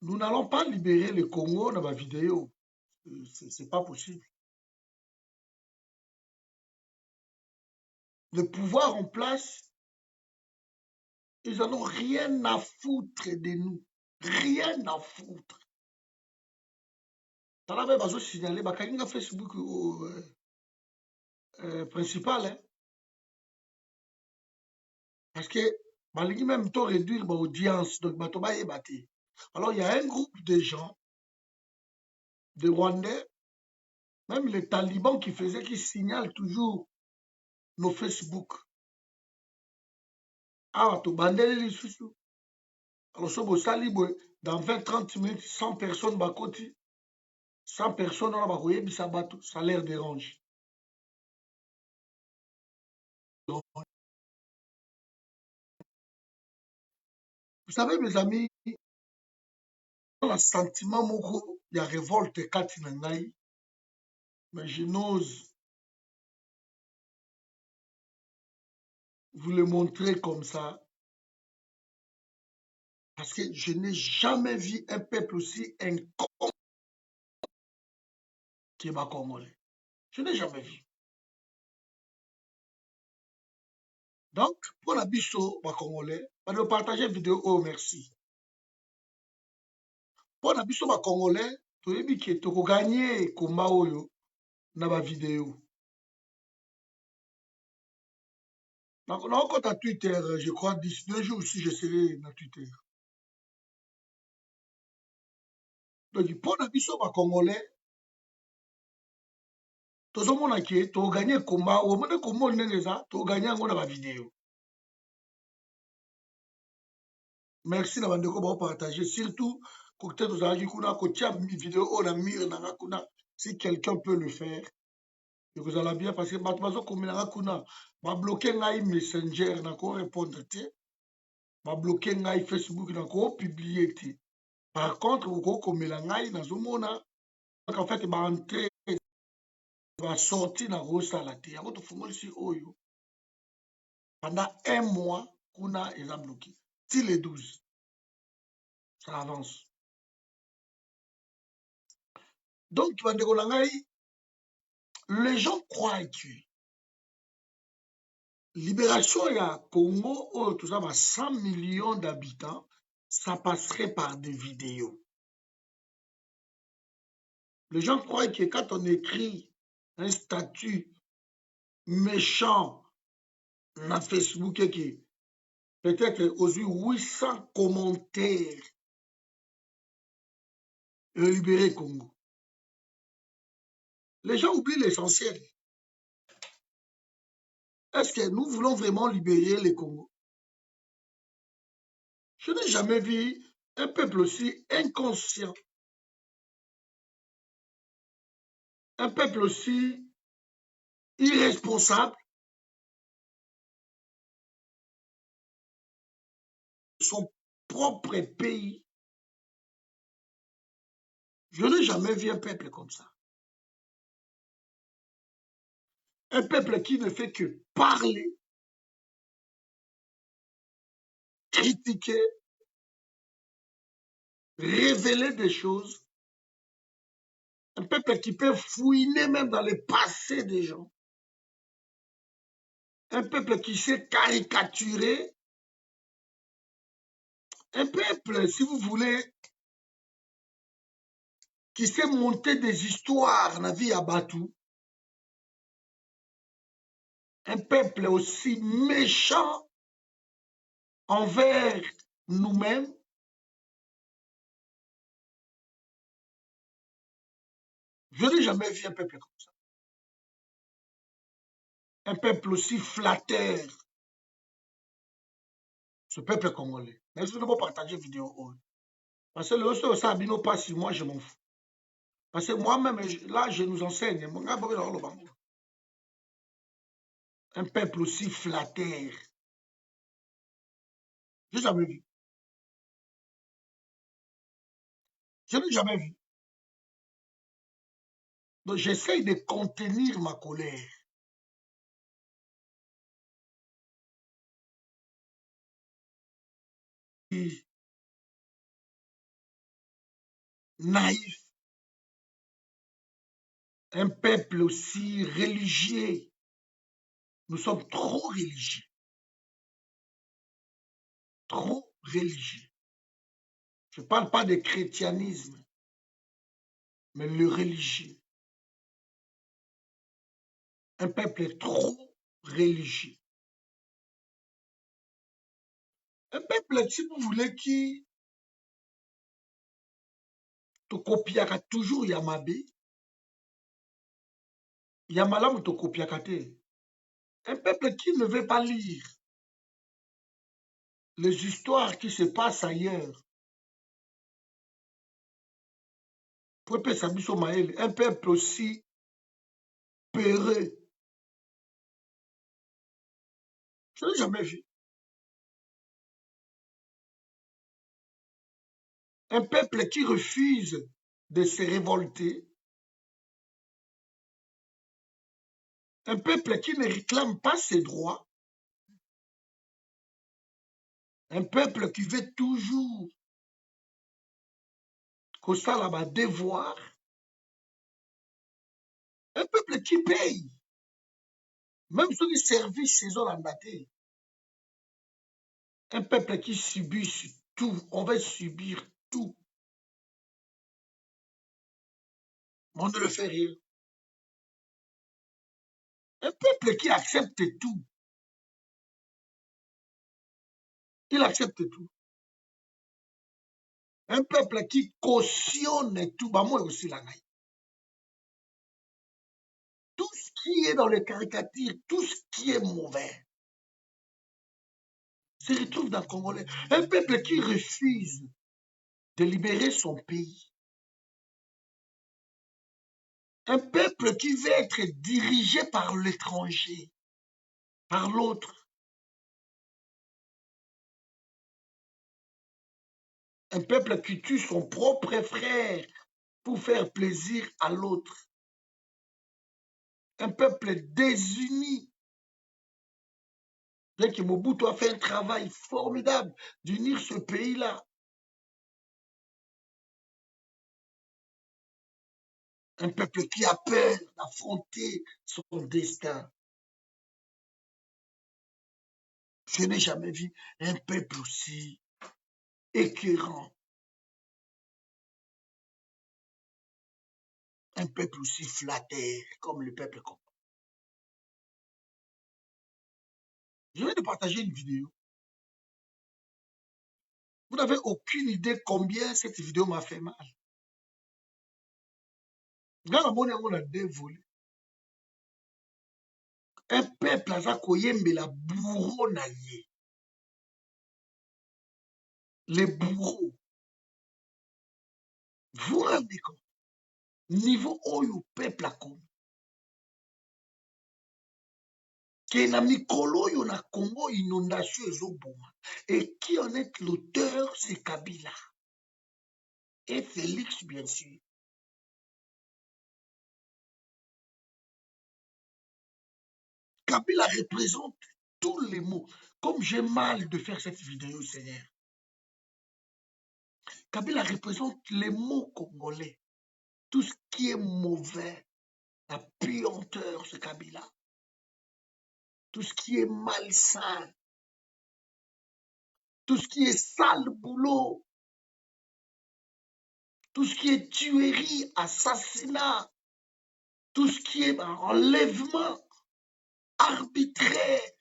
Nous n'allons pas libérer le Congo dans ma vidéo. C'est pas possible. Le pouvoir en place, ils n'en ont rien à foutre de nous. Rien à foutre. T'as la même besoin de signaler, bah, quand il y a Facebook principal, hein, parce que bah, il même temps réduire l'audience, donc bah, Thomas est battu. Alors il y a un groupe de gens, de Rwandais, même les talibans qui signalent toujours nos Facebook. Ah, tu bandel les sous. Alors, ce beau salibou, dans 20-30 minutes, 100 personnes, bah, côté, 100 personnes, on va voir, ça leur dérange. Donc, vous savez, mes amis, le sentiment, il y a révolte, Katinangaï, mais je n'ose vous le montrer comme ça, parce que je n'ai jamais vu un peuple aussi inconscient qui est congolais. Je n'ai jamais vu. Donc, pour la biso, congolais, on va partager une vidéo, oh merci. Pour la biso, congolais, tu as dit que tu as gagné combat oyo na ba vidéo. Donc, on compte à Twitter, je crois, d'ici 2 jours aussi, je serai dans Twitter. Donc, pour la biso, congolais, tozomona ke to gagné combat omona combat ndenge eza to gagné yango na ba vidéo. Merci na bandeko ba partager surtout côté tozalaki kuna kotia vidéo o na mire na kuna si quelqu'un peut le faire et vous allez bien parce que bato bazo komela kuna ba bloquer ngai messenger na ko répondre te ba bloquer ngai Facebook na ko publier te par contre vous ko komela ngai nazomona en fait ba entrer va sortir na rosala te yango tofungolisi oyo pendant 1 mois kuna eza bloqué si les 12 ça avance donc bandeko na ngai les gens croient que libération ya Congo oyo toza ba 100 millions d'habitants ça passerait par des vidéos les gens croient que quand on écrit un statut méchant na Facebook et que peut-être aujourd'hui 800 commentaires libérer Congo. Les gens oublient l'essentiel. Est-ce que nous voulons vraiment libérer le Congo? Je n'ai jamais vu un peuple aussi inconscient, un peuple aussi irresponsable de son propre pays. Je n'ai jamais vu un peuple comme ça. Un peuple qui ne fait que parler, critiquer, révéler des choses. Un peuple qui peut fouiner même dans le passé des gens. Un peuple qui sait caricaturer. Un peuple, si vous voulez, qui sait monter des histoires dans la vie à Batou. Un peuple aussi méchant envers nous-mêmes. Je n'ai jamais vu un peuple comme ça. Un peuple aussi flatteur. Ce peuple congolais. Mais je ne vais pas partager vidéo. Parce que le ça abino pas si moi je m'en fous. Parce que moi-même, là, je nous enseigne. Un peuple aussi flatteur. Je n'ai jamais vu. Je n'ai jamais vu. Donc, j'essaye de contenir ma colère. naïf, un peuple aussi religieux. Nous sommes trop religieux. Trop religieux. Je ne parle pas de chrétianisme, mais le religieux. Un peuple trop religieux. Un peuple, si vous voulez, qui te copiera toujours Yamabe, Yamala te copiera. Un peuple qui ne veut pas lire les histoires qui se passent ailleurs. Un peuple aussi peureux. Je n'ai jamais vu. Un peuple qui refuse de se révolter. Un peuple qui ne réclame pas ses droits. Un peuple qui veut toujours que ça là-bas devoir. Un peuple qui paye. Même sur les services saison en daté. Un peuple qui subit tout. On va subir tout. Mais on ne le fait rien. Un peuple qui accepte tout. Il accepte tout. Un peuple qui cautionne tout. Bah, moi aussi, la gagne. Tout ce qui est dans les caricatures, tout ce qui est mauvais, se retrouve dans le Congolais. Un peuple qui refuse de libérer son pays. Un peuple qui veut être dirigé par l'étranger, par l'autre. Un peuple qui tue son propre frère pour faire plaisir à l'autre. Un peuple désuni. Bien que Mobutu a fait un travail formidable d'unir ce pays-là. Un peuple qui a peur d'affronter son destin. Je n'ai jamais vu un peuple aussi écœurant. Un peuple aussi flatteur comme le peuple congolais. Je vais te partager une vidéo. Vous n'avez aucune idée combien cette vidéo m'a fait mal. On a dévolé. Un peuple a koyembela bourreau na ye. Les bourreaux. Vous vous rendez compte? Niveau oyo peuple a comme. Que na mikolo oyo na Congo inondation ezoboma. Et qui en est l'auteur, c'est Kabila. Et Félix, bien sûr. Kabila représente tous les mots. Comme j'ai mal de faire cette vidéo, Seigneur. Kabila représente les mots congolais. Tout ce qui est mauvais, la puanteur, c'est Kabila. Tout ce qui est malsain, tout ce qui est sale boulot, tout ce qui est tuerie, assassinat, tout ce qui est enlèvement arbitraire,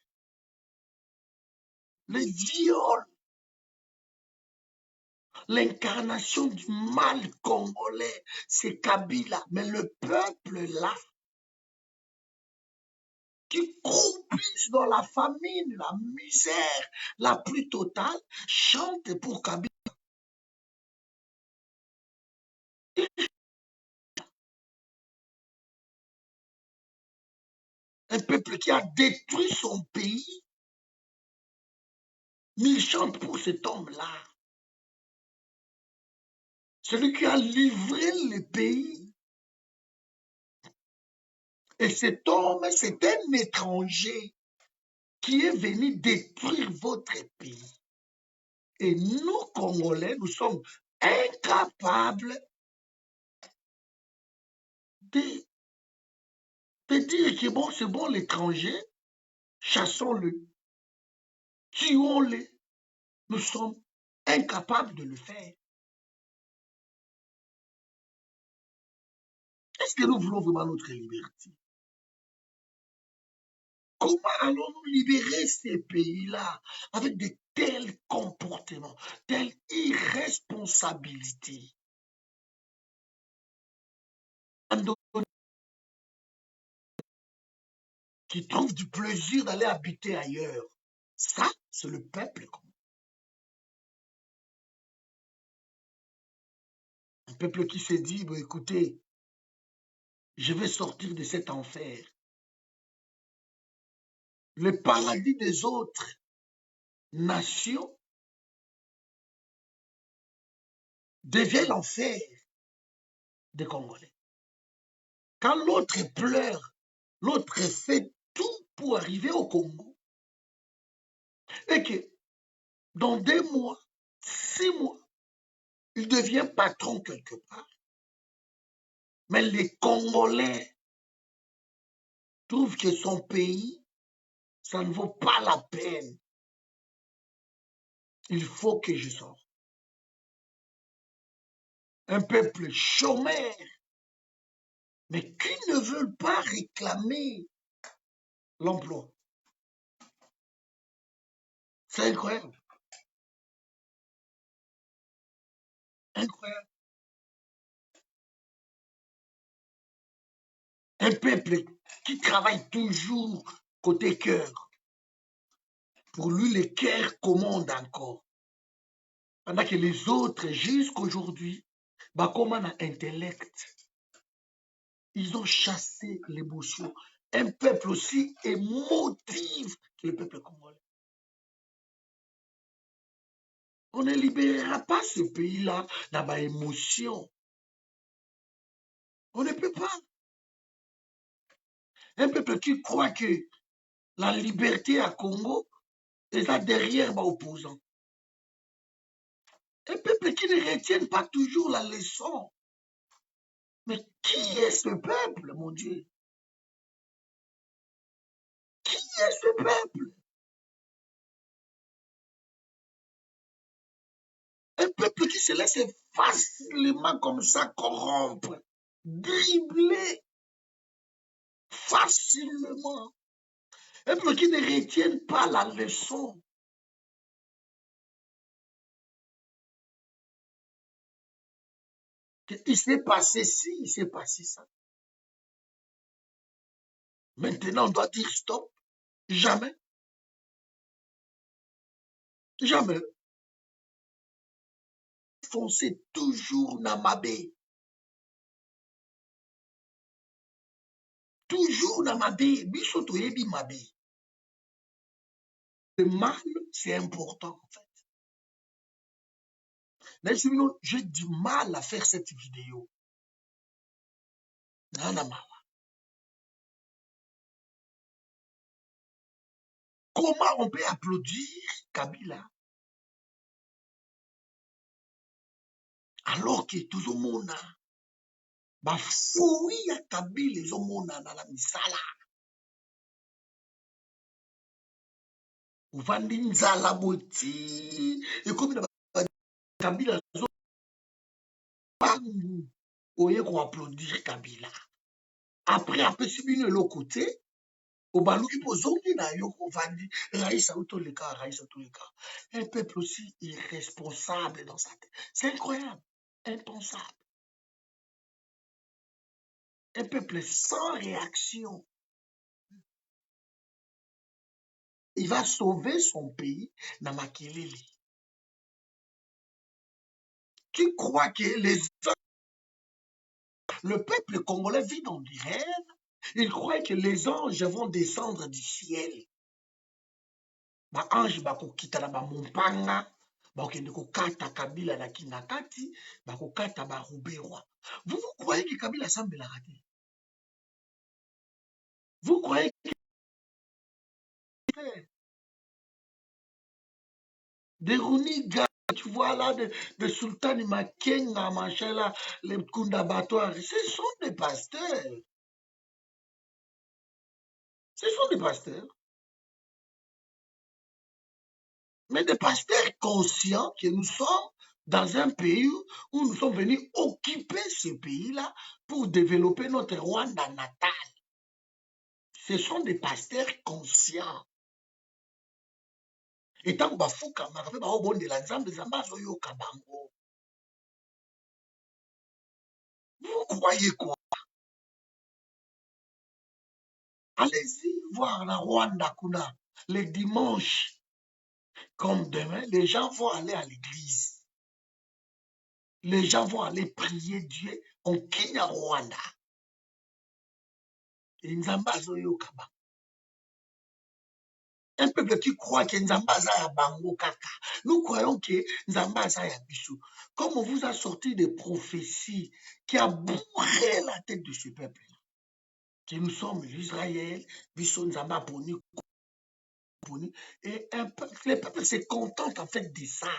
les viols, l'incarnation du mal congolais, c'est Kabila. Mais le peuple là, qui croupissent dans la famine, la misère la plus totale, chante pour Kabila. Un peuple qui a détruit son pays, mais il chante pour cet homme-là. Celui qui a livré le pays. Et cet homme, c'est un étranger qui est venu détruire votre pays. Et nous, Congolais, nous sommes incapables de dire que bon, c'est bon l'étranger, chassons-le, tuons-le. Nous sommes incapables de le faire. Est-ce que nous voulons vraiment notre liberté? Comment allons-nous libérer ces pays-là avec de tels comportements, telle irresponsabilité? Qui trouvent du plaisir d'aller habiter ailleurs. Ça, c'est le peuple. Un peuple qui s'est dit, bon, écoutez, je vais sortir de cet enfer. Le paradis des autres nations devient l'enfer des Congolais. Quand l'autre pleure, l'autre fait tout pour arriver au Congo. Et que dans 2 mois, 6 mois, il devient patron quelque part. Mais les Congolais trouvent que son pays, ça ne vaut pas la peine. Il faut que je sorte. Un peuple chômeur, mais qui ne veut pas réclamer l'emploi. C'est incroyable. Incroyable. Un peuple qui travaille toujours côté cœur. Pour lui, le cœur commande encore. Pendant que les autres, jusqu'aujourd'hui, comme un intellect, ils ont chassé l'émotion. Un peuple aussi émotif que le peuple congolais. On ne libérera pas ce pays-là dans ma émotion. On ne peut pas. Un peuple qui croit que la liberté à Congo est là derrière l'opposant. Un peuple qui ne retient pas toujours la leçon. Mais qui est ce peuple, mon Dieu? Qui est ce peuple? Un peuple qui se laisse facilement comme ça corrompre, dribbler facilement. Un peuple qui ne retient pas la leçon. Il s'est passé ci, il s'est passé ça. Maintenant, on doit dire stop. Jamais. Jamais. Foncez toujours dans ma baie. Toujours dans ma baie. Bisoto yebi ma baie. Le mal, c'est important, en fait. J'ai du mal à faire cette vidéo. Comment on peut applaudir Kabila alors que tout le monde a fouillé à Kabila, les hommes dans la misala. Ou vandinzala boti. Et comme Kabila, oye qu'on applaudir Kabila. Après subir le côté, au balouki pozongi na yoko vandi, raïsa autoleka. Un peuple aussi irresponsable dans sa tête. C'est incroyable, impensable. Un peuple sans réaction. Il va sauver son pays dans Makelele. Qui croit que le peuple congolais vit dans des rêves? Il croit que les anges vont descendre du ciel. Ba ange bakokita na ba mompanga, bakokende kokata Kabila na kinakati, bakokata ba Ruberwa. Vous croyez que Kabila semble raté? Vous croyez que des Runiga tu vois là, de Sultan Makenga, machin là, les Kundabattoirs, ce sont des pasteurs. Ce sont des pasteurs. Mais des pasteurs conscients que nous sommes dans un pays où nous sommes venus occuper ce pays-là pour développer notre Rwanda natal. Ce sont des pasteurs conscients. Et tant que bafuka makabe ba obondela nzambe nzambe azoyoka bango. Vous croyez quoi? Allez-y voir la Rwanda Kuna. Les dimanches, comme demain, les gens vont aller à l'église. Les gens vont aller prier Dieu en Kenya, Rwanda. Et nzambe azoyoka bango. Un peuple qui croit que Nzambaza ya bango kaka. Nous croyons que Nzambaza ya biso. Comme on vous a sorti des prophéties qui a bourré la tête de ce peuple. Que nous sommes l'Israël, biso Nzamba poni. Et les peuples se contentent en fait de ça.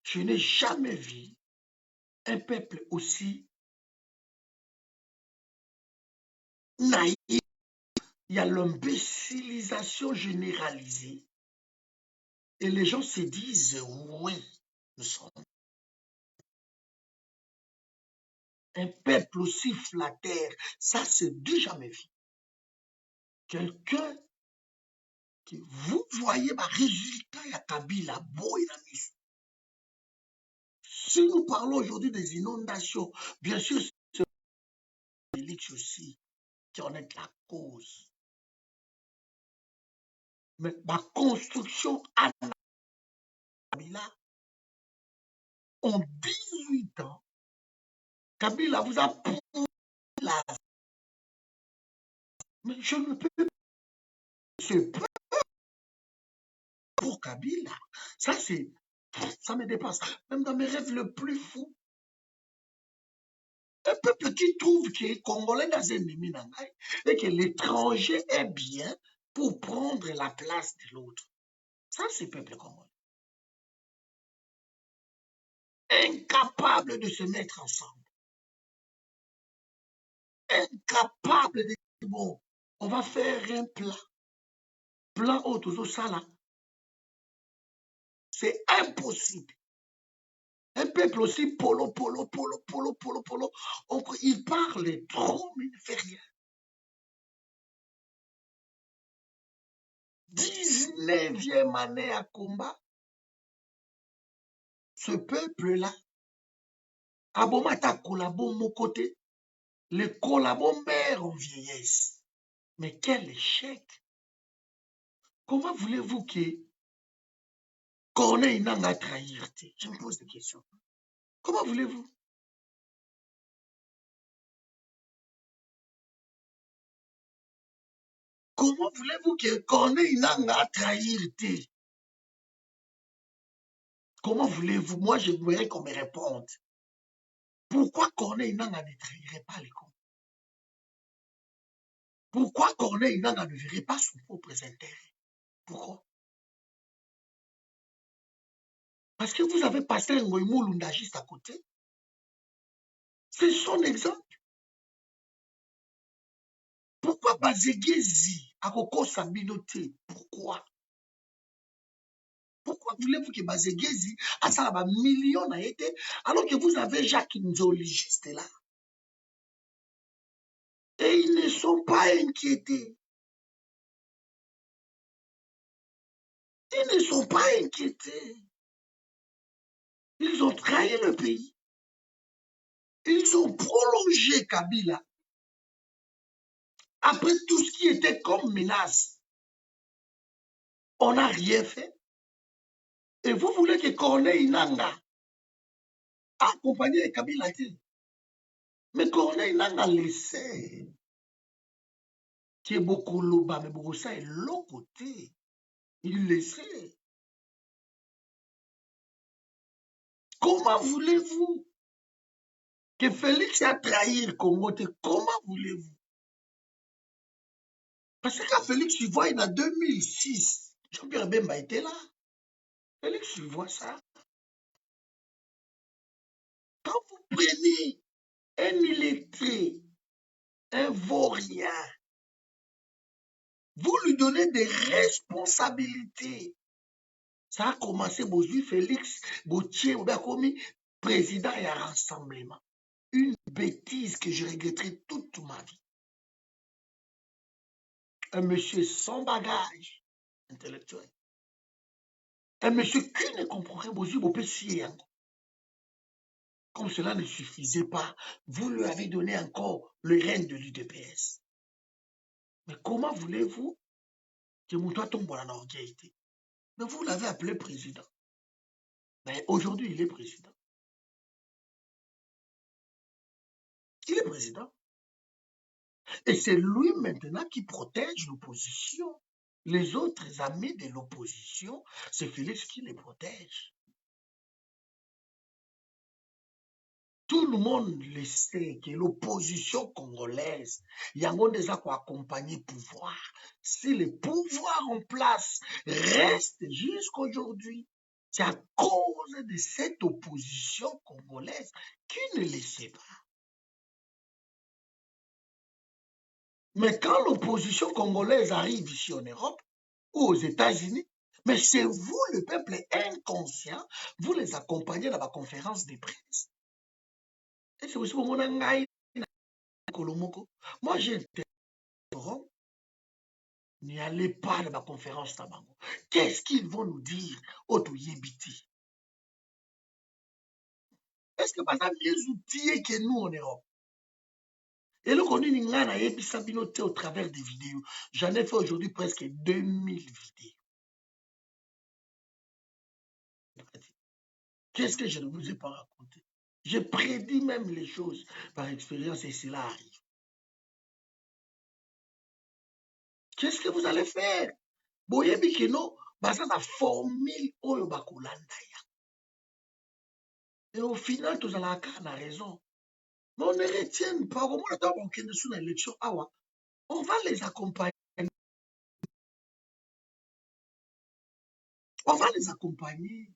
Je n'ai jamais vu un peuple aussi naïf. Il y a l'imbécilisation généralisée. Et les gens se disent, oui, nous sommes un peuple aussi flatteur. Ça, c'est du jamais vu. Quelqu'un qui, vous voyez, ma résultat, il y a Kabila, beau et la mise. Si nous parlons aujourd'hui des inondations, bien sûr, c'est Félix aussi qui en est la cause. Mais ma construction à Kabila, en 18 ans, Kabila vous a pris la... Mais je ne peux pas se pour Kabila. Ça, me dépasse. Même dans mes rêves le plus fous. Un peuple qui trouve que les Congolais dans un ennemi et que l'étranger est bien pour prendre la place de l'autre. Ça, c'est le peuple congolais. Incapable de se mettre ensemble. Incapable de dire, bon, on va faire un plan autour de ça là. C'est impossible. Un peuple aussi polo. Il parle trop, mais il ne fait rien. 19e année à combat. Ce peuple-là, Abomata collabo mon côté, les collabos meurent en vieillesse. Mais quel échec! Comment voulez-vous que Corneille n'en trahir? Je me pose des questions. Comment voulez-vous? Comment voulez-vous que Corneille n'en trahir? Comment voulez-vous? Moi, je voudrais qu'on me réponde. Pourquoi Corneille n'en ne trahirait pas les comptes? Pourquoi Corneille n'en ne verrait pas son propre intérêt? Pourquoi? Parce que vous avez passé un Ngoïmou juste à côté. C'est son exemple. Pourquoi Bazegezi a Koko Sabinoté? Pourquoi? Pourquoi voulez-vous que Bazegezi a ça un million a été alors que vous avez Jacques Nzoli juste là? Et ils ne sont pas inquiétés. Ils ne sont pas inquiétés. Ils ont trahi le pays. Ils ont prolongé Kabila. Après tout ce qui était comme menace, on n'a rien fait. Et vous voulez que Corneille Nanga accompagne Kabila? Mais Corneille Nanga laissé. Qui est beaucoup loba, mais beaucoup ça est l'autre côté. Il laissait. Comment voulez-vous que Félix a trahi le Congo? Comment voulez-vous? Parce que quand Félix, tu vois, il a 2006. Jean-Pierre Bemba était là. Félix, tu vois ça? Quand vous prenez un illettré, un vaurien, vous lui donnez des responsabilités. Ça a commencé, Bozu Félix, Gauthier, commis président et un rassemblement. Une bêtise que je regretterai toute ma vie. Un monsieur sans bagage intellectuel. Un monsieur qui ne comprendrait Bozu Bopessier. Comme cela ne suffisait pas, vous lui avez donné encore le règne de l'UDPS. Mais comment voulez-vous que Moutoua tombe en orgueillité? Mais vous l'avez appelé président. Mais aujourd'hui, il est président. Il est président. Et c'est lui maintenant qui protège l'opposition. Les autres amis de l'opposition, c'est Félix qui les protège. Tout le monde le sait que l'opposition congolaise, il y a des gens qui accompagnent le pouvoir. Si le pouvoir en place reste jusqu'aujourd'hui, c'est à cause de cette opposition congolaise qui ne le sait pas. Mais quand l'opposition congolaise arrive ici en Europe ou aux États-Unis, mais c'est vous, le peuple inconscient, vous les accompagnez dans la conférence de presse. Et c'est aussi pour mon engaï. Moi, j'étais au Rome, n'y allez pas dans la conférence Tabango. Qu'est-ce qu'ils vont nous dire au Yébiti? Est-ce que ça mieux outillé que nous en Europe? Et le connu Ningana Yébissa Binoté au travers des vidéos. J'en ai fait aujourd'hui presque 2000 vidéos. Qu'est-ce que je ne vous ai pas raconté? J'ai prédit même les choses par expérience et cela arrive. Qu'est-ce que vous allez faire? Boyebi Keno, basa la formule Oyo Bakulandaya. Et au final, tous allons avoir raison. Mais on ne retient pas. Au moins, dans l'élection, on va les accompagner. On va les accompagner.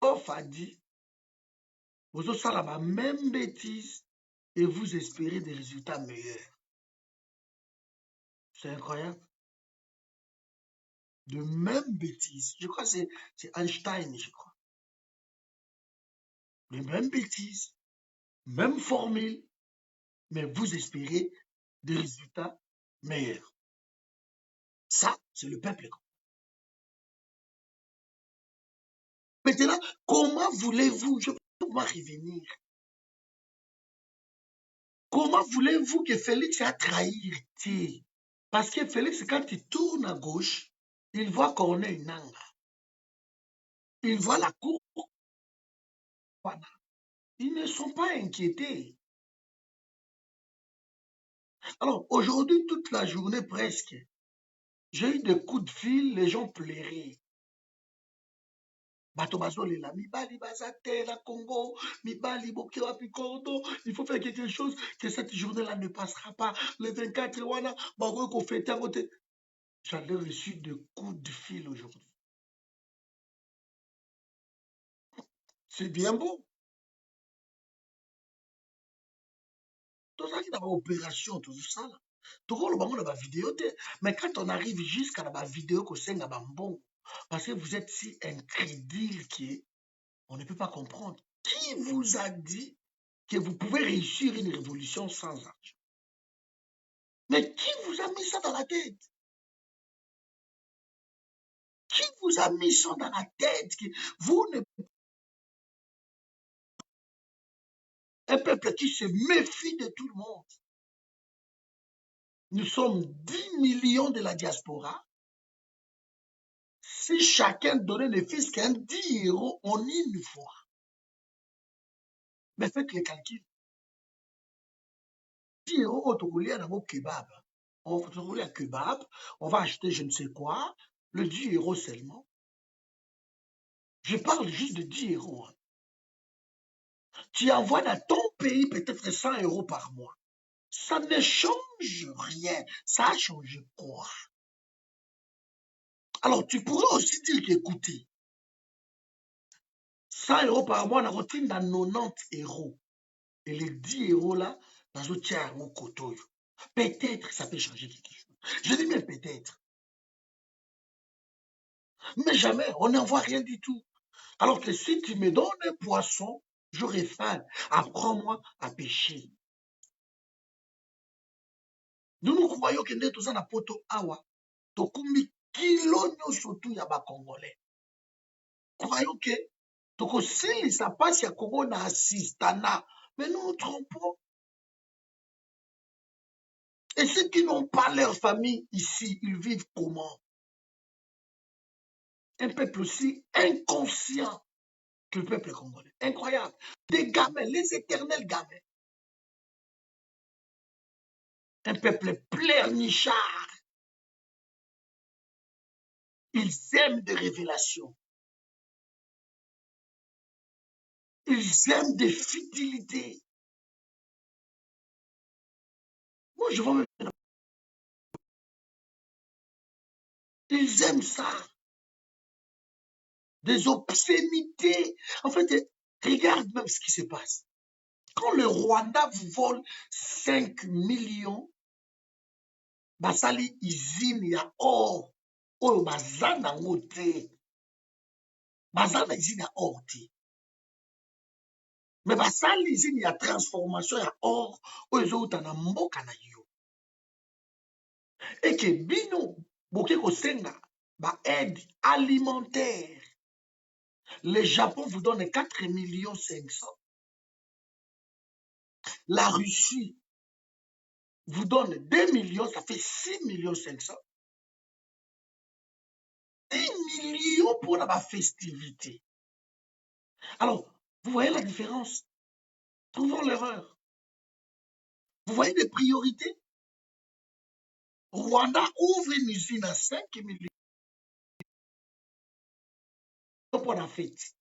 Off a dit, vous allez faire la même bêtise et vous espérez des résultats meilleurs. C'est incroyable. De même bêtises. Je crois que c'est Einstein, je crois. Les mêmes bêtises, même formule, mais vous espérez des résultats meilleurs. Ça, c'est le peuple. Maintenant, comment voulez-vous, je peux pas revenir, comment voulez-vous que Félix a trahi? Parce que Félix, quand il tourne à gauche, il voit qu'on est une anga. Il voit la cour. Ils ne sont pas inquiétés. Alors, aujourd'hui, toute la journée presque, j'ai eu des coups de fil, les gens pleuraient. Batobazolela, Mibali Bazate, la Congo, Mibali Bokewa Picordo, il faut faire quelque chose, que cette journée-là ne passera pas. Le 24, Wana, Baroko fête à côté. J'avais reçu des coups de fil aujourd'hui. C'est bien beau. Tout ça qui est dans l'opération, tout ça là. Tout le monde dans la vidéo, mais quand on arrive jusqu'à la vidéo, c'est bon. Parce que vous êtes si incrédule qu'on ne peut pas comprendre. Qui vous a dit que vous pouvez réussir une révolution sans argent? Mais qui vous a mis ça dans la tête? Qui vous a mis ça dans la tête? Que vous ne... Un peuple qui se méfie de tout le monde. Nous sommes 10 millions de la diaspora. Si chacun donnait ne fût qu'un 10 € en une fois, mais faites les calculs. 10 € autocollés à un kebab. On va rouler un kebab, on va acheter je ne sais quoi, le 10 € seulement. Je parle juste de 10 €. Hein. Tu envoies dans ton pays peut-être 100 € par mois. Ça ne change rien. Ça change quoi? Alors, tu pourrais aussi dire qu'écoutez, 100 € par mois, on a retenu dans 90 €. Et les 10 € là, dans un tiers au coteau. Peut-être ça peut changer quelque chose. Je dis bien peut-être. Mais jamais, on n'en voit rien du tout. Alors que si tu me donnes un poisson, j'aurai faim. Apprends-moi à pêcher. Nous croyons que nous sommes dans poto awa. Tokumbi kilo surtout ya ba Congolais. Croyons que tokosili ça passe ya Congo na assistana. Mais nous nous trompons. Et ceux qui n'ont pas leur famille ici, ils vivent comment? Un peuple aussi inconscient que le peuple congolais. Incroyable. Des gamins, les éternels gamins. Un peuple pleurnichard. Ils aiment des révélations. Ils aiment des fidélités. Moi, je vois même. Ils aiment ça. Des obscénités. En fait, regarde même ce qui se passe. Quand le Rwanda vous vole 5 millions, basali usine ya or, oyo baza nango te. Baza na usine ya or te. Mais basali usine ya transformation ya or, oyo ezouta na mboka na yo. Et que bino, boke kosenga, ba aide alimentaire. Le Japon vous donne 4 millions 500. La Russie vous donne 2 millions, ça fait 6 millions 500. 10 millions pour la festivité. Alors, vous voyez la différence? Trouvons l'erreur. Vous voyez les priorités? Rwanda ouvre une usine à 5 millions pour la fête.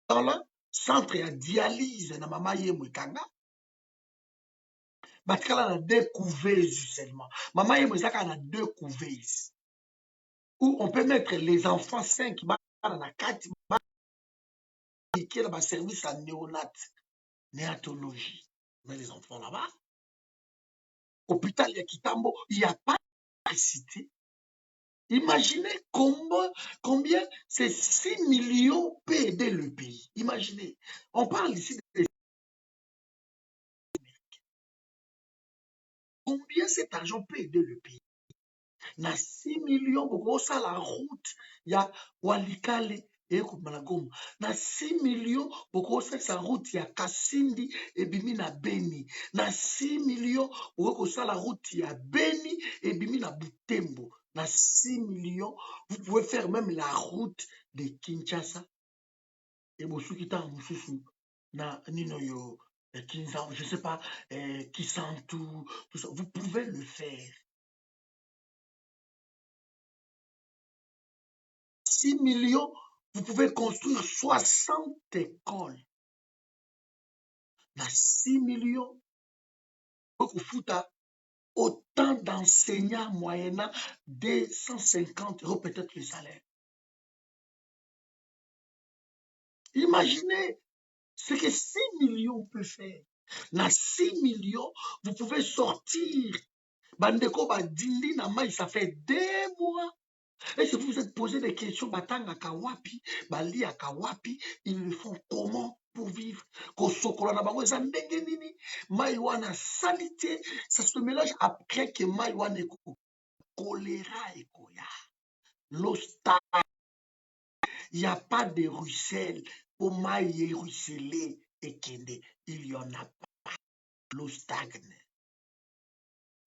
Dans le centre de dialyse, na mama Yemwekanga, batikala na 2 couveuses seulement. Mama Yemwekanga na 2 couveuses. Où on peut mettre les enfants 5 dans la 4 qui est dans le service à néonatologie. Mais les enfants là-bas, hôpital de Kitambo, il n'y a pas d'électricité. Imaginez combien ces 6 millions peut aider le pays. Imaginez. On parle ici de combien cet argent peut aider le pays. Na 6 millions, pour ça la route, il y a Walikale et Malagom. Na 6 millions, pour ça la route, il y a Kassindi et Bimina Beni. Na 6 millions, pour ça la route, il y a Beni et Bimina Butembo. Na 6 millions, vous pouvez faire même la route de Kinshasa. Et Bosukita Moussoussou, na Ninoyo, Kinzan, je ne sais pas, Kisantu, tout ça. Vous pouvez le faire. 6 millions, vous pouvez construire 60 écoles. Dans 6 millions, vous foutre autant d'enseignants moyennant 250 € peut-être le salaire. Imaginez ce que 6 millions peut faire. Dans 6 millions, vous pouvez sortir. Bandeko Badindi Nama, ça fait 2 mois. Et si vous vous êtes posé des questions, Batanga Kawapi, Bali à Kawapi, ils le font comment pour vivre? Kosokola na bango eza ndenge nini? Maïwana salité, ça se mélange après que Maïwana eko choléra ekoya. L'osta, il n'y a pas de ruisselle pour maïe ruisseler et kende. Il y en a pas. L'eau stagne.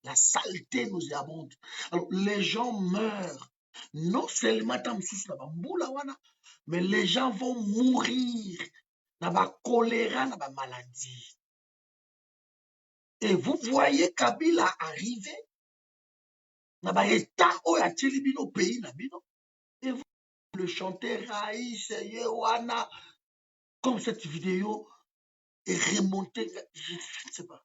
La saleté nous abonde. Alors, les gens meurent. Non seulement mais les gens vont mourir. Dans choléra, dans la maladie. Et vous voyez Kabila arriver dans l'état où il y a Tchilibino pays. Et vous, le chanteur Raïs, Yewana, comme cette vidéo est remontée, je ne sais pas.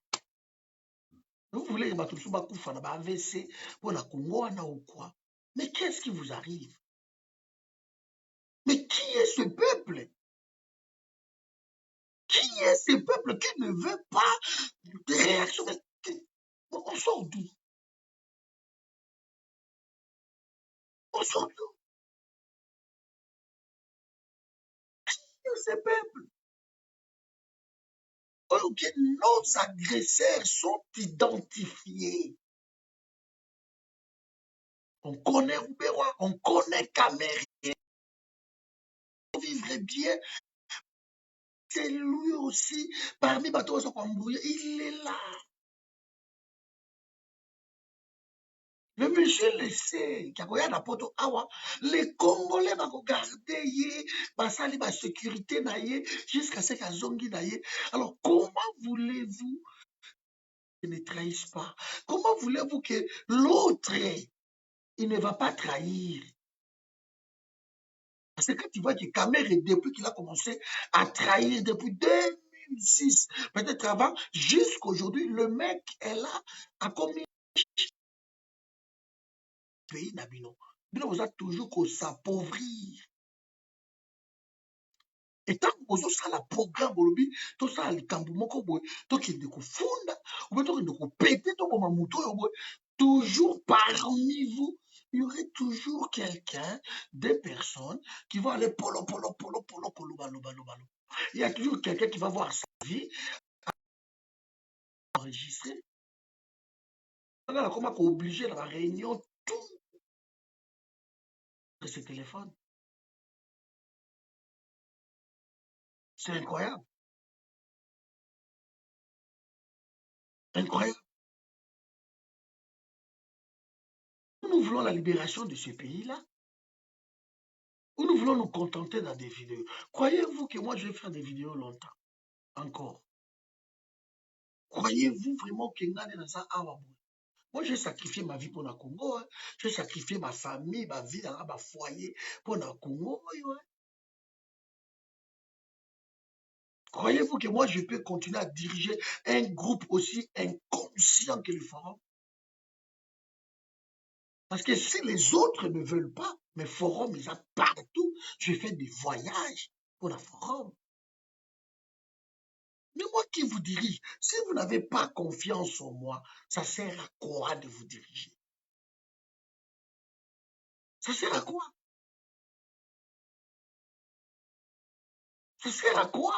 Vous voulez que Batoussouba Koufa na AVC pour la Congo ou quoi? Mais qu'est-ce qui vous arrive? Mais qui est ce peuple? Qui est ce peuple qui ne veut pas de réaction? On sort d'où? On sort d'où? Qui est ce peuple? Ok, nos agresseurs sont identifiés. On connaît Oubéwa, on connaît Cameroun. Vivre bien, c'est lui aussi. Parmi Bateau Kwambouye, il est là. Le monsieur le sait. Les Congolais vont regarder, basali ba sécurité na ye, jusqu'à ce qu'à zongi na ye. Alors, comment voulez-vous qu'il ne trahisse pas? Comment voulez-vous que l'autre, il ne va pas trahir? Parce que quand tu vois que Kamere, depuis qu'il a commencé à trahir, depuis 2006, peut-être avant, jusqu'à aujourd'hui, le mec est là, à combien de pays n'abino? Vous avez toujours qu'on s'appauvrir. Et tant que vous avez la programme, tout ça, le Kambumoko, tout qui est de funda, ou tout qui est de péter, tout comme un mouton, toujours parmi vous, il y aurait toujours quelqu'un, des personnes qui vont aller polo, polo, polo, polo, polo, balo, balo, balo. Il y a toujours quelqu'un qui va voir sa vie enregistrée. On a comment obligé dans la réunion tout de ce téléphone. C'est incroyable. Incroyable. Nous voulons la libération de ce pays-là. Ou nous voulons nous contenter dans des vidéos. Croyez-vous que moi je vais faire des vidéos longtemps encore? Croyez-vous vraiment que dans ça moi j'ai sacrifié ma vie pour le Congo, hein. J'ai sacrifié ma famille, ma vie dans ma foyer pour le Congo. Ouais. Croyez-vous que moi je peux continuer à diriger un groupe aussi inconscient que le Forum? Parce que si les autres ne veulent pas, mais Forum, ils ont partout. Je fais des voyages pour le Forum. Mais moi qui vous dirige, si vous n'avez pas confiance en moi, ça sert à quoi de vous diriger? Ça sert à quoi? Ça sert à quoi?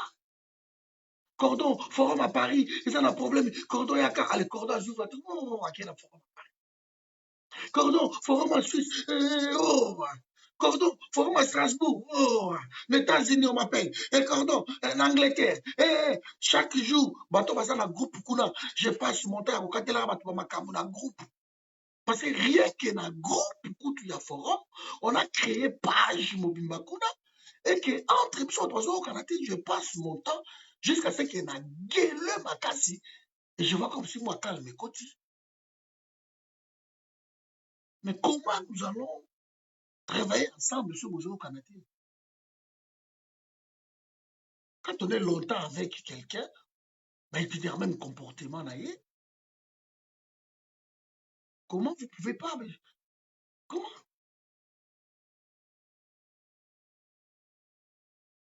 Cordon, forum à Paris, ils ont un problème. Cordon, il y a qu'à aller, cordon, j'ouvre tout. Oh, à quel forum? Cordon, forum en Suisse. Oh, cordon, forum à Strasbourg. Oh, les États-Unis, on m'appelle. Et cordon, en Angleterre. Chaque jour, bateau, dans un groupe, je passe mon temps au Katela, bateau, ma groupe. Parce que rien que dans le groupe, il y a forum, on a créé page Mobimba Kuna et que entre les au Canada, je passe mon temps jusqu'à ce qu'il y ait un gueule makasi et je vois comme si moi calme mes côtés. Mais comment nous allons travailler ensemble sur Bozo au Canada? Quand on est longtemps avec quelqu'un, ben, il peut dire même comportement naïe. Comment vous pouvez pas? Mais comment?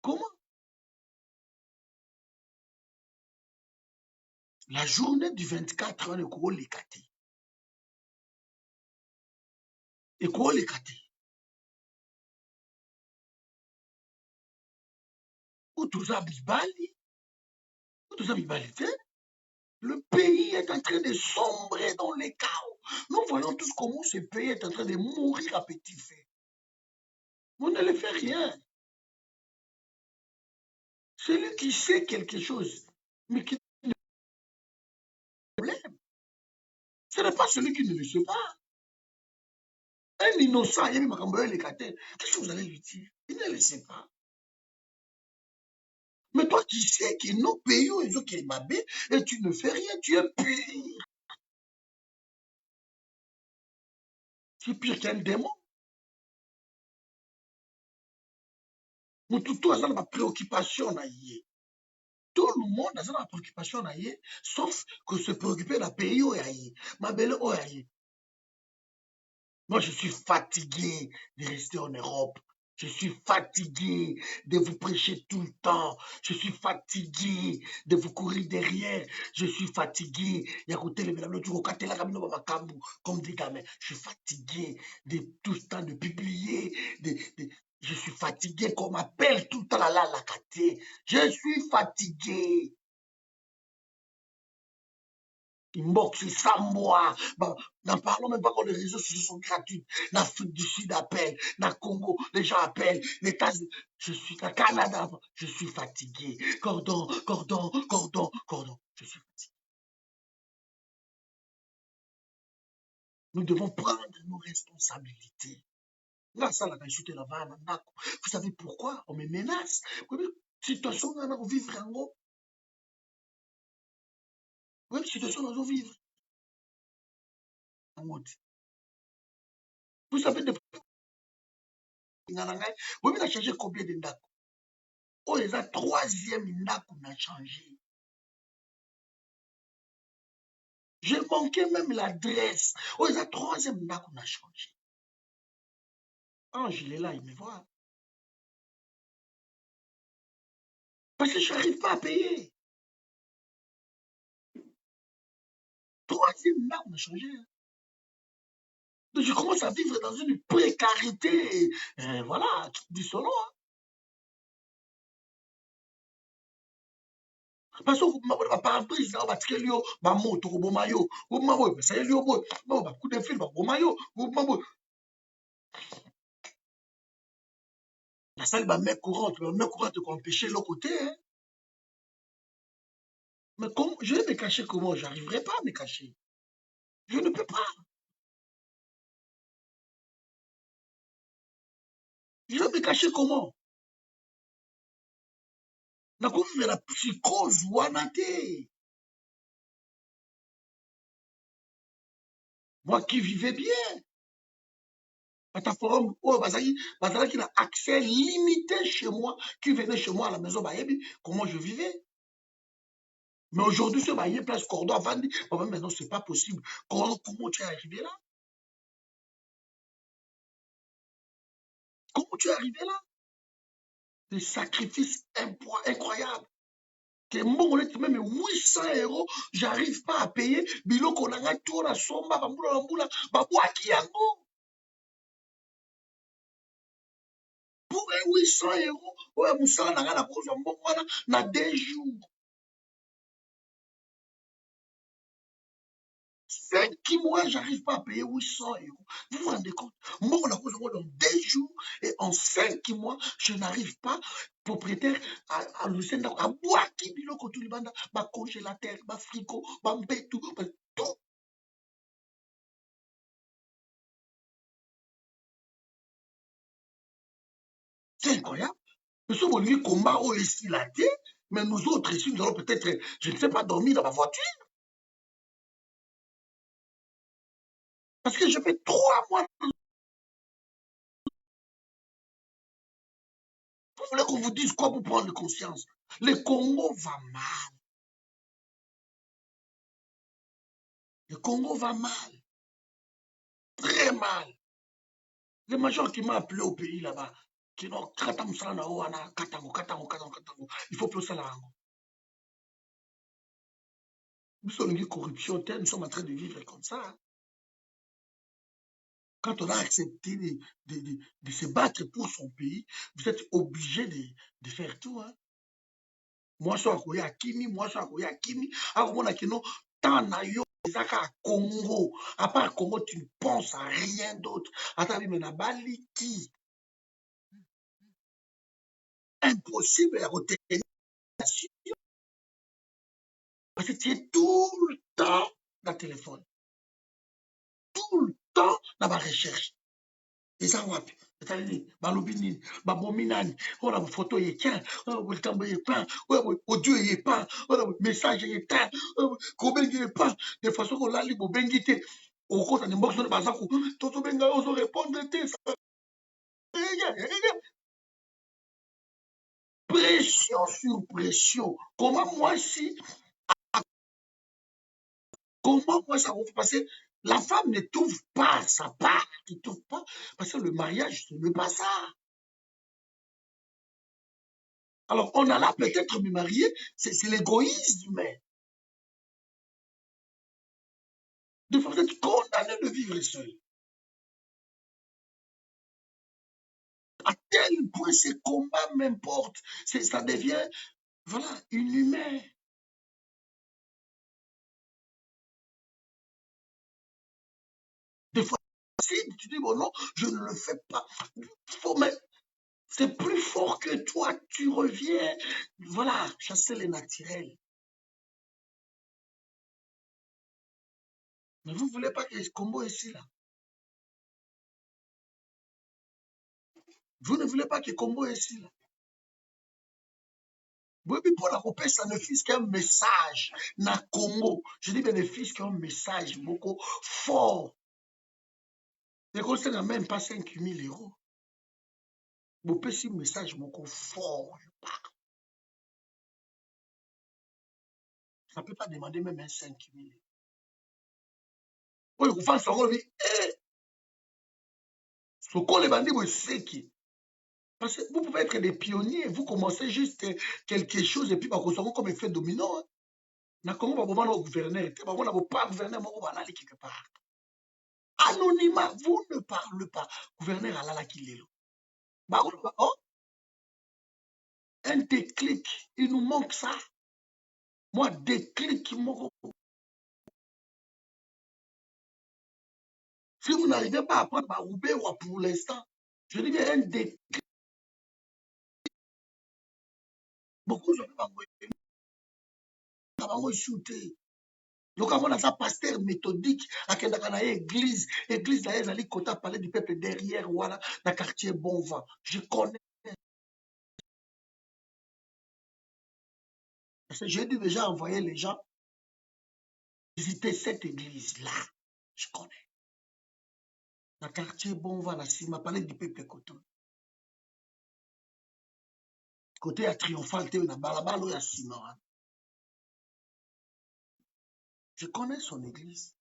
Comment? La journée du 24 heures, le Koro Lekate. Et Koro Lekate. Ou tout ça, Bibali. Ou tout ça, Bibali. Le pays est en train de sombrer dans les chaos. Nous voyons tous comment ce pays est en train de mourir à petit feu. Vous ne le faites rien. Celui qui sait quelque chose, mais qui ne problème, ce n'est pas celui qui ne le sait pas. Un innocent, il y a qu'est-ce que vous allez lui dire? Il ne le sait pas. Mais toi qui sais que nos pays, ils ont qu'il mabé, et tu ne fais rien, tu es pire. Tu es pire qu'un démon. Tout ça, ma préoccupation, Tout le monde a une préoccupation, sauf que se préoccuper de la pays où ma belle où Moi, je suis fatigué de rester en Europe. Je suis fatigué de vous prêcher tout le temps. Je suis fatigué de vous courir derrière. Je suis fatigué. Comme dit Gamin, je suis fatigué de tout le temps de publier. Je suis fatigué qu'on m'appelle tout le temps la caté. Je suis fatigué. Inbox, sans moi. N'en parlons même pas quand les réseaux sociaux sont gratuits. L'Afrique du Sud appelle, le Congo, les gens appellent, les États-Unis. Je suis au Canada, je suis fatigué. Cordon. Je suis fatigué. Nous devons prendre nos responsabilités. Là, ça, vous savez pourquoi on me menace? Situation on vivre en haut. Oui, situation on vivre. Vous savez, vous avez changé combien de ndako? Oh, les troisième ndako n'a changé. J'ai manqué même l'adresse. Oh, les troisième ndako n'a changé. Ange, il est là, il me voit. Parce que je n'arrive pas à payer. Troisième ndako n'a changé. Donc, je commence à vivre dans une précarité. Voilà, du solo. Parce que vous m'avez pas appris ça, parce que vous m'avez moto, vous m'avez vous m'avez ça y est, vous m'avez coup de fil, vous m'avez vous m'avez la salle va mettre courante qu'on empêcher l'autre côté. Hein. Mais comment je vais me cacher comment? Je n'arriverai pas à me cacher. Je ne peux pas. Je vais me cacher comment? Nakomi la psychose wana te. Moi qui vivais bien. Ata forum, oh, bazali qui a accès limité chez moi, qui venait chez moi à la maison, comment je vivais. Mais aujourd'hui, ce baillé place cordon avant dit, mais non, c'est pas possible. Comment tu es arrivé là? Comment tu es arrivé là? Des sacrifices incroyables. Que moi, même 800 €, j'arrive pas à payer. Biloko nanga tout la somba, bambula, babouaki yango. Pour 800 €, ouais, moussala nanga na cause mbongwana na 2 jours. 5 mois, j'arrive pas à payer 800 €. Vous vous rendez compte? Moi, on a cause dans 2 jours et en 5 mois, je n'arrive pas, propriétaire à Lucenda, à Boaki, Biloko Tulibanda, ma congélateur, ma frigo, ma mbétou, tout. C'est incroyable. Nous sommes au lieu combat au ici la terre, mais nous autres ici, nous allons peut-être, je ne sais pas, dormir dans ma voiture. Parce que je fais 3 mois. Vous voulez qu'on vous dise quoi pour prendre conscience? Le Congo va mal. Le Congo va mal. Très mal. Le major qui m'a appelé au pays là-bas, qui n'a il faut plus ça là. Nous sommes une corruption, nous sommes en train de vivre comme ça. Quand on a accepté de se battre pour son pays, vous êtes obligé de faire tout. Hein. Moi, je suis à Kimi, moi, je suis à Kimi. Alors, on a que non, tant na yo, à Congo. À part Congo, tu ne penses à rien d'autre. Attends, mais na Bali qui? Impossible à retenir. Parce que tu es tout le temps dans le téléphone. Tout le temps dans ma recherche. eza wapi etaleli balobi nini babomi nani oyo foto ye tiens oyo likambo ye pa oyo audio ye pa oyo message ye ta kobengi ye pa de façon kolali bobengi te okota na mboka sono baza tozobenga yo ozorépondre te pression sur pression. Comment moi ça va passer? La femme ne trouve pas sa part, ne trouve pas, parce que le mariage, ce n'est pas ça. Alors, on a là peut-être me marier, c'est l'égoïsme. De fois, vous êtes condamné de vivre seul. À tel point, ces combats m'importent. Ça devient, voilà, inhumain. Des fois, tu dis, bon non, je ne le fais pas. Mais c'est plus fort que toi, tu reviens. Voilà, chasser les naturels. Mais vous ne voulez pas que ce combo ici, là. Vous ne voulez pas que combo ici, là. Oui, mais pour la couper, ça ne fils qu'un message. Na Congo. Je dis bénéfice qu'un message beaucoup fort. Et qu'on ne même pas 5 000 euros. Vous pouvez un message beaucoup fort. Ça ne peut pas demander même un 5 000. Oui, vous faites ça, ce qu'on les bandits, c'est qui? Parce que vous pouvez être des pionniers, vous commencez juste quelque chose et puis vous serez comme effet domino. Na Congo, vous avez un gouverneur, vous n'avez pas un gouverneur, vous allez quelque part. Anonymat, vous ne parlez pas. Gouverneur Alala Kilelo. Oh, un déclic, il nous manque ça. Moi, déclic, si vous n'arrivez pas à prendre Baroubé pour l'instant, je dis bien un déclic. Beaucoup de gens vont shooter. Donc, avant ça, pasteur méthodique, à église, église d'ailleurs, elle côté parler du peuple derrière, voilà, dans le quartier Bonva. Je connais. Parce que j'ai dû déjà envoyer les gens visiter cette église-là. Je connais. Dans le quartier Bonva, là, si m'a parlé du peuple côté. Côté à triomphal, dans Balabalo, il y a Simon. Je connais son église.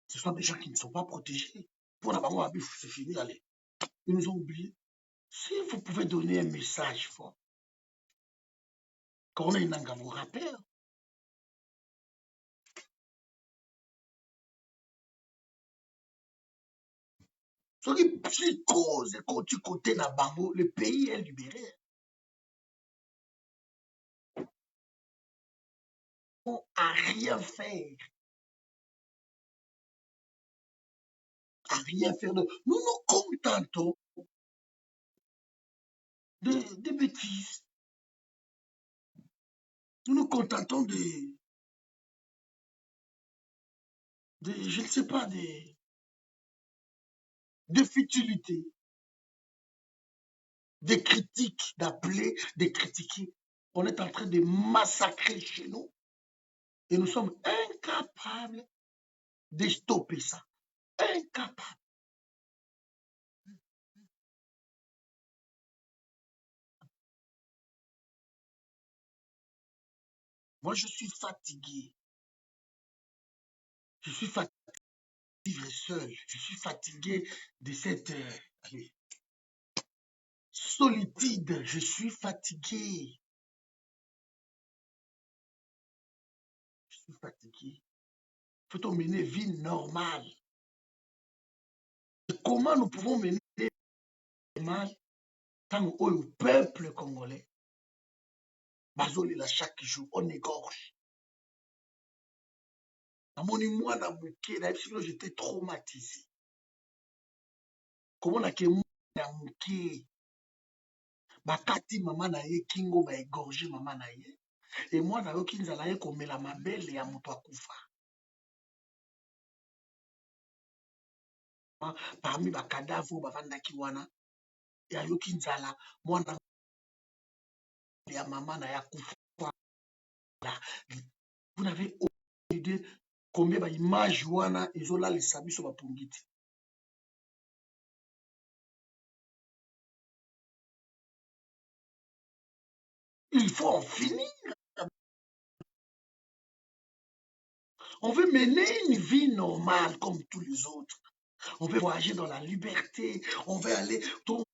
Ce sont des gens qui ne sont pas protégés. Pour la banque, c'est fini, allez. Ils nous ont oubliés. Si vous pouvez donner un message fort, quand on a une langue à vous rappeler, ce qui psychose quand tu côté na bango, le pays est libéré. À rien faire. À rien faire. Nous nous contentons de bêtises. Nous nous contentons je ne sais pas, de futilités, des critiques, d'appeler, de critiquer. On est en train de massacrer chez nous et nous sommes incapables de stopper ça. Incapables. Moi, je suis fatigué. Je suis fatigué de vivre seul. Je suis fatigué de cette solitude. Je suis fatigué. Je suis fatigué. Faut-on mener une vie normale? Et comment nous pouvons mener une vie normale tant que le peuple congolais, Bazoli là chaque jour, on égorge. Dans mon moi, dans mon pied, j'étais traumatisé. Comment on a que moi, dans mon pied, bakati maman na ye kingo ba égorger maman na ye. Et moi, na yo kinzala ye komela mabele ya moto akufa. Parmi bakadavu bavandaki wana, ya yo kinzala mwana ya maman na ya kufa. Vous n'avez aucune idée combien d'image wana ezolalisa biso bapungi te. Il faut en finir. On veut mener une vie normale comme tous les autres. On veut voyager dans la liberté. On veut aller... Trop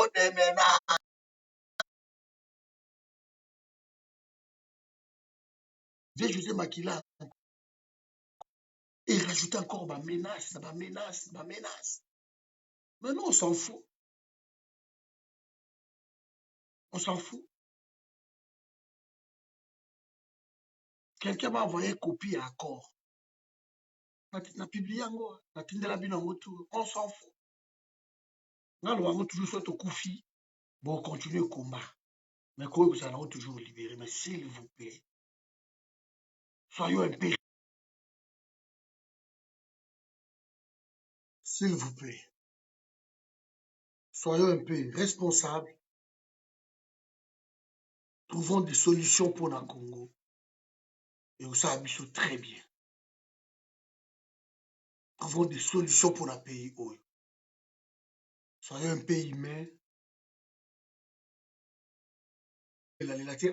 de menaces. José Makila et rajouter encore ma menace. Maintenant, on s'en fout. On s'en fout. Quelqu'un m'a envoyé copie à accord. Na publié encore. On s'en fout. Nous avons toujours fait au koufi. Bon, continuer le combat. Mais quoi que ça allons toujours libérer. Mais s'il vous plaît, soyons un peu. S'il vous plaît, soyons un peu responsables. Trouvons des solutions pour le Congo. Et on s'habille très bien. Trouvons des solutions pour le pays. Soyons un pays humain.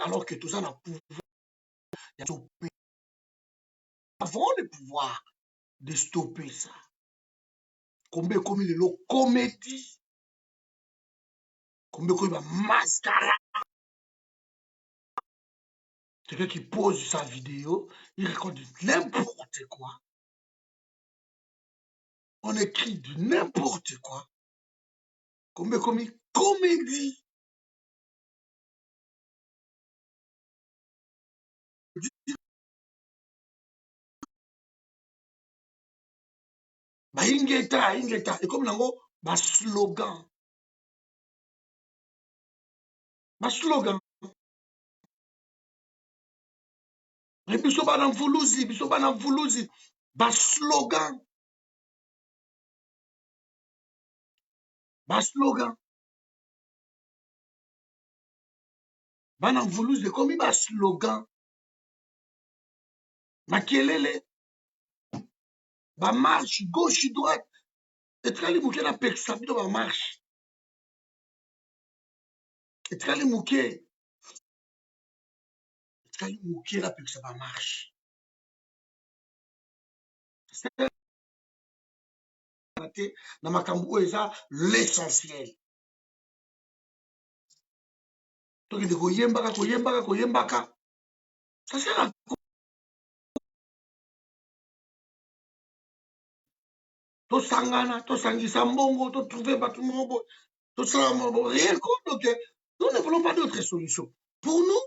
Alors que tout ça n'a pas pouvoir. Avons le pouvoir de stopper ça. Combien comme il est le comédie. Combien comme il va mascara. Quelqu'un qui pose sa vidéo, il raconte n'importe quoi. On écrit de n'importe quoi. Combien comme il comédie. Bah, ingeta. Et comme là-haut, bah, slogan. Bah, slogan. Et puis, ça dans Voulouzi. Bah, slogan. Bah, slogan. Bah, dans Voulouzi, comme il bah, slogan. Bah, kelele. Bah, marche, gauche, droite. Et trali mouké na peksa, bito bah, marche. Et trali mouké. Trali mouké na peksa, bah, marche. C'est na makambo eza l'essentiel. Donc, il koyembaka. Ça sert à quoi? Tosangana, tosangisa mbongo, trouver bato moko, rien contre. Donc, nous ne voulons pas d'autres solutions. Pour nous,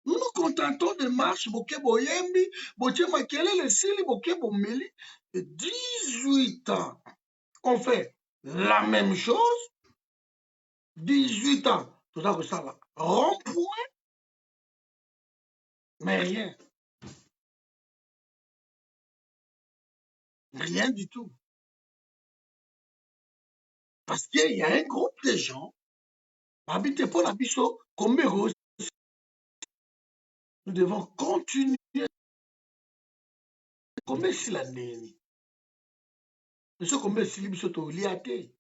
nous nous contentons de marche, boke boyembi, boke makelele sili, boke bomeli. 18 ans, on fait la même chose. 18 ans, tout ça que ça là. Rond-point, mais rien. Rien du tout. Parce qu'il y a un groupe de gens, habité pour la biso, comme nous devons continuer comme si la neni. Ce comme si les biso liaté.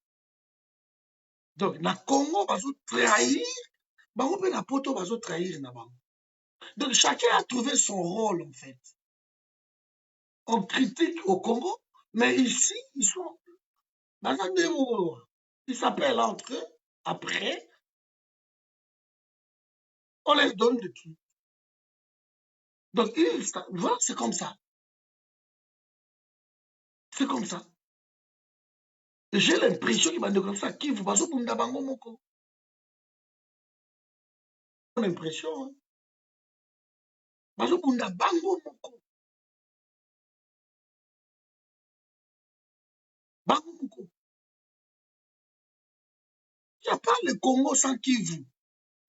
Donc, na Congo, va trahir, bango pe na poto va trahir na bango. Donc, chacun a trouvé son rôle, en fait. On critique au Congo, mais ici, ils sont dans un démon. Ils s'appellent entre eux. Après, on les donne de tout. Donc, voilà, c'est comme ça. C'est comme ça. Et j'ai l'impression qu'il m'a dit comme ça, qui vous passe au Bunda Bango Moko. J'ai l'impression, hein. Passe au Bunda Bango Moko. Bango Moko. Il n'y a pas le Congo sans Kivu,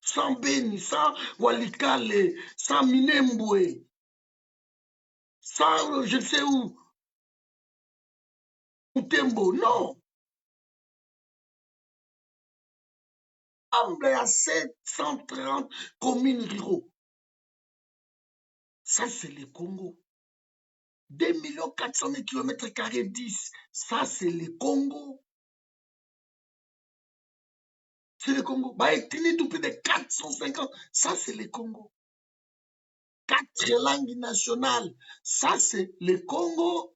sans Beni, sans Walikale, sans Minembwe, sans je ne sais où, Mutembo. Non. Il y a 730 communes ruraux. Ça, c'est le Congo. 2 400 000 km², 10. Ça, c'est le Congo. C'est le Congo. Bah, tenu tout plus de 450. Ça, c'est le Congo. 4 langues nationales. Ça, c'est le Congo.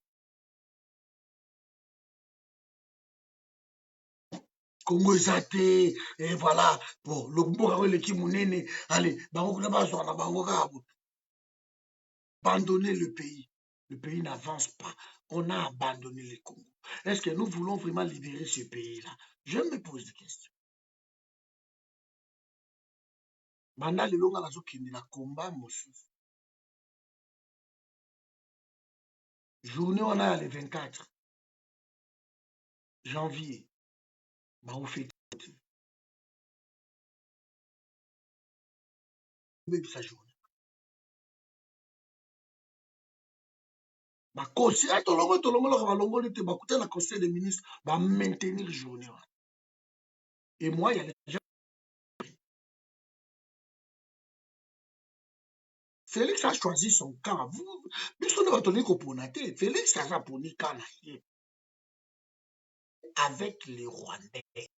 Congo Zate, et voilà. Bon, le Congo, l'équipe Mounene. Allez, abandonner le pays. Le pays n'avance pas. On a abandonné le Congo. Est-ce que nous voulons vraiment libérer ce pays-là? Je me pose des questions. Banda lelonga nazokende na combat mosusu. Journée wana ya le 24 janvier baofete obebisa journée bakosi tolongolaka balongoli te bakuta na conseil des ministres bamaintenir journée wana et moi il y a les gens Félix a choisi son camp biso nde bato tolingi kopona te Félix aza poni camp na ye avec les Rwandais